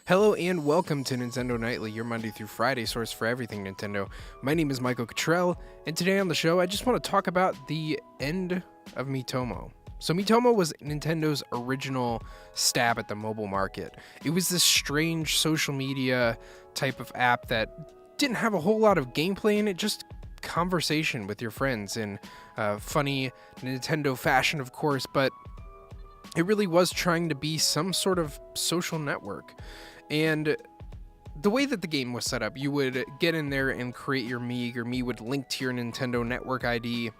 Hello and welcome to Nintendo Nightly, your Monday through Friday source for everything Nintendo. My name is Michael Cottrell, and today on the show I just want to talk about the end of Miitomo. So Miitomo was Nintendo's original stab at the mobile market. It was this strange social media type of app that didn't have a whole lot of gameplay in it, just conversation with your friends in funny Nintendo fashion, of course, but it really was trying to be some sort of social network. And the way that the game was set up, you would get in there and create your Mii. Your Mii would link to your Nintendo Network ID.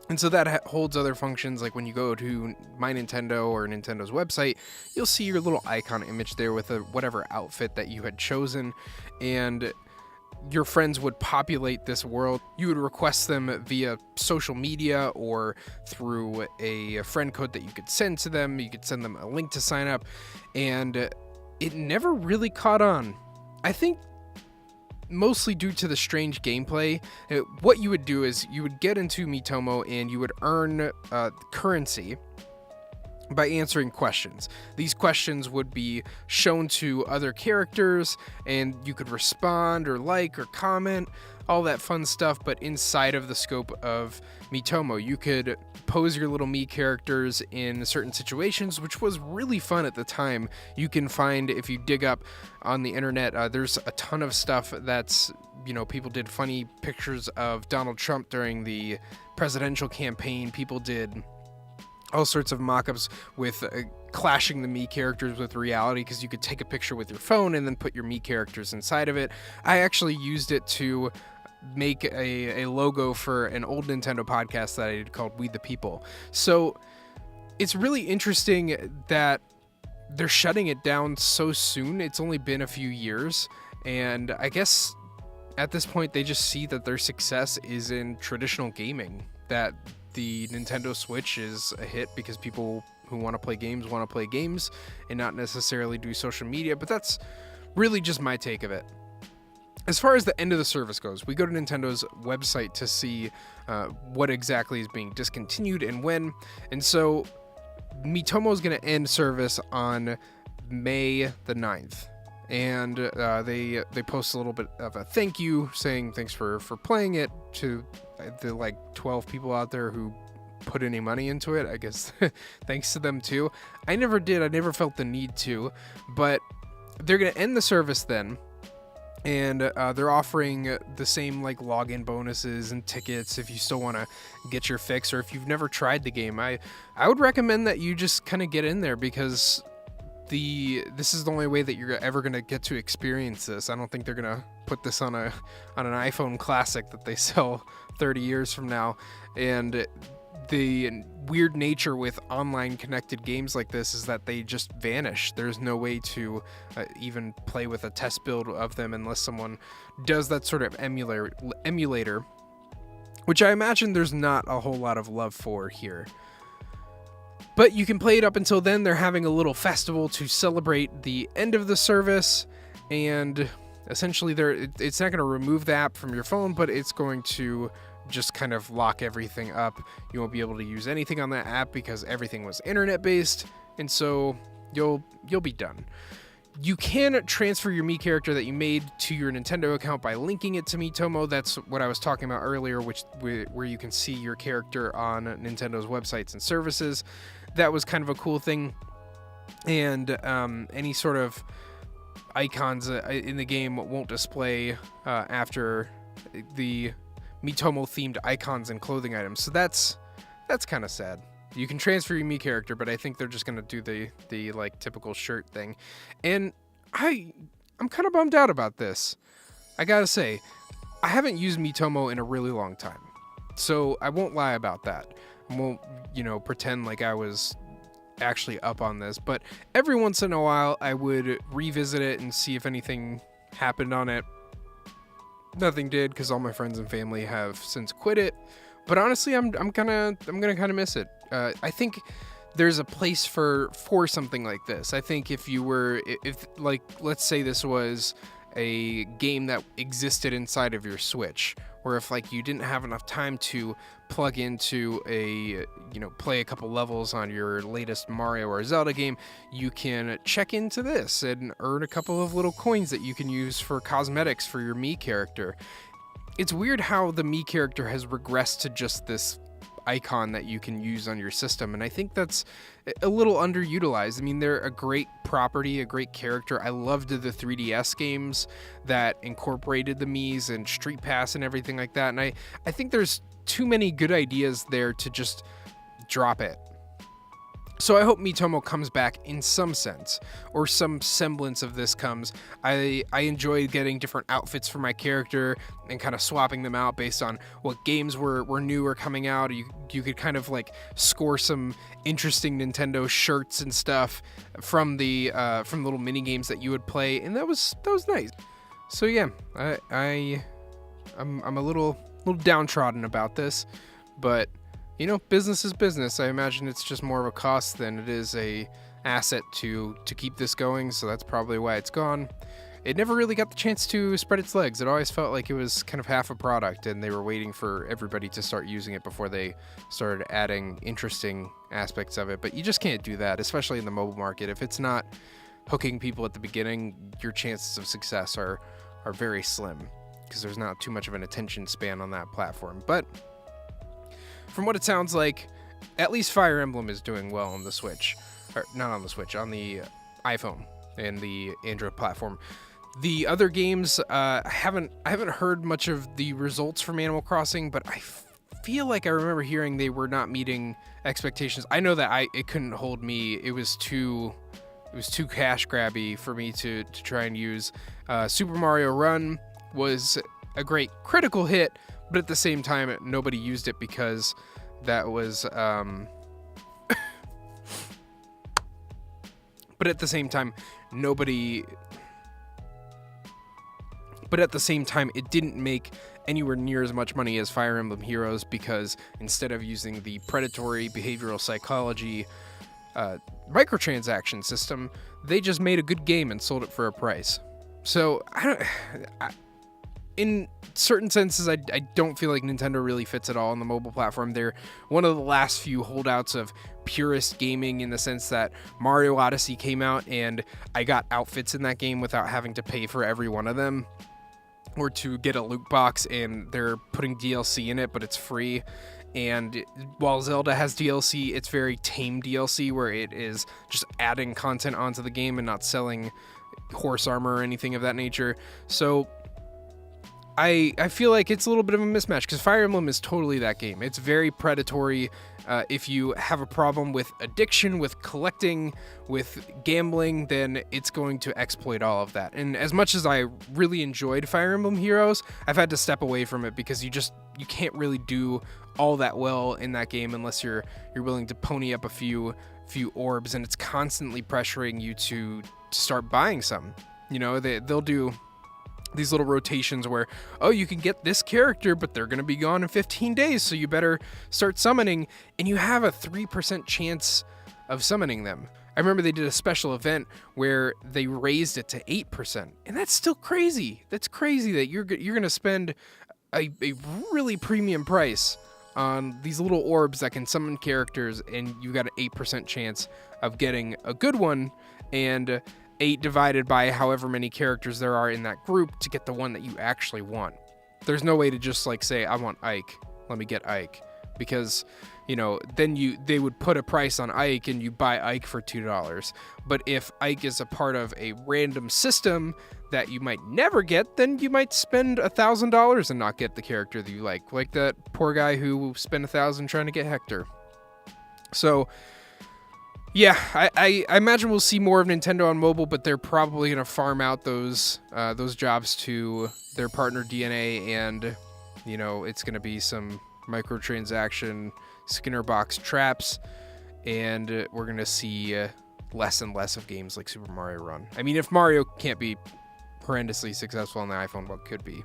And so that holds other functions, like when you go to My Nintendo or Nintendo's website, you'll see your little icon image there with whatever outfit that you had chosen. And your friends would populate this world. You would request them via social media or through a friend code that you could send to them. You could send them a link to sign up. And it never really caught on. I think mostly due to the strange gameplay. What you would do is you would get into Miitomo and you would earn currency by answering questions. These questions would be shown to other characters and you could respond or like or comment, all that fun stuff, but inside of the scope of Miitomo. You could pose your little Mii characters in certain situations, which was really fun at the time. You can find, if you dig up on the internet, there's a ton of stuff that's, people did funny pictures of Donald Trump during the presidential campaign. People did all sorts of mock-ups with clashing the Mii characters with reality, because you could take a picture with your phone and then put your Mii characters inside of it. I actually used it to make a logo for an old Nintendo podcast that I did called We the People. So it's really interesting that they're shutting it down so soon. It's only been a few years, and I guess at this point they just see that their success is in traditional gaming, that the Nintendo Switch is a hit because people who want to play games and not necessarily do social media. But that's really just my take of it. As far as the end of the service goes, we go to Nintendo's website to see what exactly is being discontinued and when. And so Miitomo is going to end service on May the 9th. And they post a little bit of a thank you, saying thanks for playing it, to the 12 people out there who put any money into it. I guess thanks to them too. I never did. I never felt the need to, but they're going to end the service then. And they're offering the same login bonuses and tickets if you still want to get your fix, or if you've never tried the game. I would recommend that you just kind of get in there, because this is the only way that you're ever going to get to experience this. I don't think they're going to put this on an iPhone Classic that they sell 30 years from now. And the weird nature with online connected games like this is that they just vanish. There's no way to even play with a test build of them unless someone does that sort of emulator, which I imagine there's not a whole lot of love for here. But you can play it up until then. They're having a little festival to celebrate the end of the service, and essentially it's not going to remove the app from your phone, but it's going to just kind of lock everything up. You won't be able to use anything on that app because everything was internet based, and so you'll be done. You can transfer your Mii character that you made to your Nintendo account by linking it to Miitomo. That's what I was talking about earlier, where you can see your character on Nintendo's websites and services. That was kind of a cool thing. And any sort of icons in the game won't display after the Miitomo themed icons and clothing items. So that's kind of sad. You can transfer your Mii character, but I think they're just going to do the typical shirt thing. And I'm kind of bummed out about this. I got to say, I haven't used Miitomo in a really long time. So I won't lie about that. I won't, pretend like I was actually up on this, but every once in a while I would revisit it and see if anything happened on it. Nothing did, because all my friends and family have since quit it. But honestly, I'm gonna kind of miss it. I think there's a place for something like this. I think if let's say this was a game that existed inside of your Switch, where if like you didn't have enough time to plug into play a couple levels on your latest Mario or Zelda game, you can check into this and earn a couple of little coins that you can use for cosmetics for your Mii character. It's weird how the Mii character has regressed to just this icon that you can use on your system, and I think that's a little underutilized. I mean, they're a great property, a great character. I loved the 3DS games that incorporated the Miis and Street Pass and everything like that, and I think there's too many good ideas there to just drop it. So I hope Miitomo comes back in some sense, or some semblance of this comes. I enjoyed getting different outfits for my character and kind of swapping them out based on what games were new or coming out. You could kind of like score some interesting Nintendo shirts and stuff from the little mini games that you would play, and that was nice. So yeah, I'm a little downtrodden about this, but business is business. I imagine it's just more of a cost than it is a asset to keep this going, so that's probably why it's gone. It never really got the chance to spread its legs. It always felt like it was kind of half a product, and they were waiting for everybody to start using it before they started adding interesting aspects of it. But you just can't do that, especially in the mobile market. If it's not hooking people at the beginning, your chances of success are very slim, because there's not too much of an attention span on that platform. But from what it sounds like, at least Fire Emblem is doing well on the Switch. Or not on the Switch, on the iPhone and the Android platform. The other games, I haven't heard much of the results from Animal Crossing, but I feel like I remember hearing they were not meeting expectations. I know that it couldn't hold me. It was too cash grabby for me to try and use. Super Mario Run was a great critical hit, but at the same time, nobody used it because that was... But at the same time, it didn't make anywhere near as much money as Fire Emblem Heroes, because instead of using the predatory behavioral psychology microtransaction system, they just made a good game and sold it for a price. So in certain senses, I don't feel like Nintendo really fits at all on the mobile platform. They're one of the last few holdouts of purist gaming, in the sense that Mario Odyssey came out and I got outfits in that game without having to pay for every one of them, or to get a loot box, and they're putting DLC in it, but it's free. And while Zelda has DLC, it's very tame DLC, where it is just adding content onto the game and not selling horse armor or anything of that nature. So I feel like it's a little bit of a mismatch, because Fire Emblem is totally that game. It's very predatory. If you have a problem with addiction, with collecting, with gambling, then it's going to exploit all of that. And as much as I really enjoyed Fire Emblem Heroes, I've had to step away from it, because you can't really do all that well in that game unless you're willing to pony up a few orbs, and it's constantly pressuring you to start buying some. They'll do these little rotations where, oh, you can get this character, but they're going to be gone in 15 days, so you better start summoning, and you have a 3% chance of summoning them. I remember they did a special event where they raised it to 8%, and that's still crazy. That's crazy that you're going to spend a really premium price on these little orbs that can summon characters, and you got an 8% chance of getting a good one, and 8 divided by however many characters there are in that group to get the one that you actually want. There's no way to just say, I want Ike, let me get Ike, because then they would put a price on Ike and you buy Ike for $2. But if Ike is a part of a random system that you might never get, then you might spend $1,000 and not get the character that you like that poor guy who spent $1,000 trying to get Hector. So yeah, I imagine we'll see more of Nintendo on mobile, but they're probably going to farm out those jobs to their partner DNA, and it's going to be some microtransaction Skinner box traps, and we're going to see less and less of games like Super Mario Run. I mean, if Mario can't be horrendously successful on the iPhone, what could be?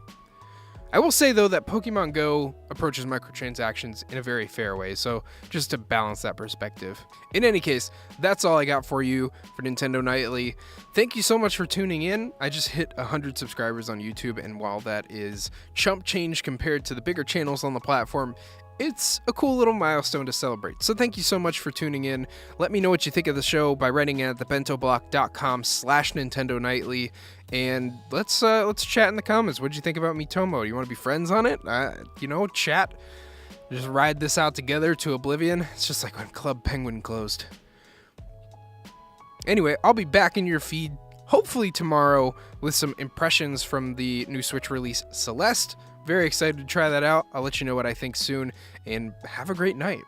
I will say, though, that Pokemon Go approaches microtransactions in a very fair way, so just to balance that perspective. In any case, that's all I got for you for Nintendo Nightly. Thank you so much for tuning in. I just hit 100 subscribers on YouTube, and while that is chump change compared to the bigger channels on the platform, it's a cool little milestone to celebrate. So thank you so much for tuning in. Let me know what you think of the show by writing at thebentoblock.com/Nintendo Nightly. And let's chat in the comments. What did you think about Miitomo? Do you want to be friends on it? Chat. Just ride this out together to oblivion. It's just like when Club Penguin closed. Anyway, I'll be back in your feed hopefully tomorrow with some impressions from the new Switch release, Celeste. Very excited to try that out. I'll let you know what I think soon, and have a great night.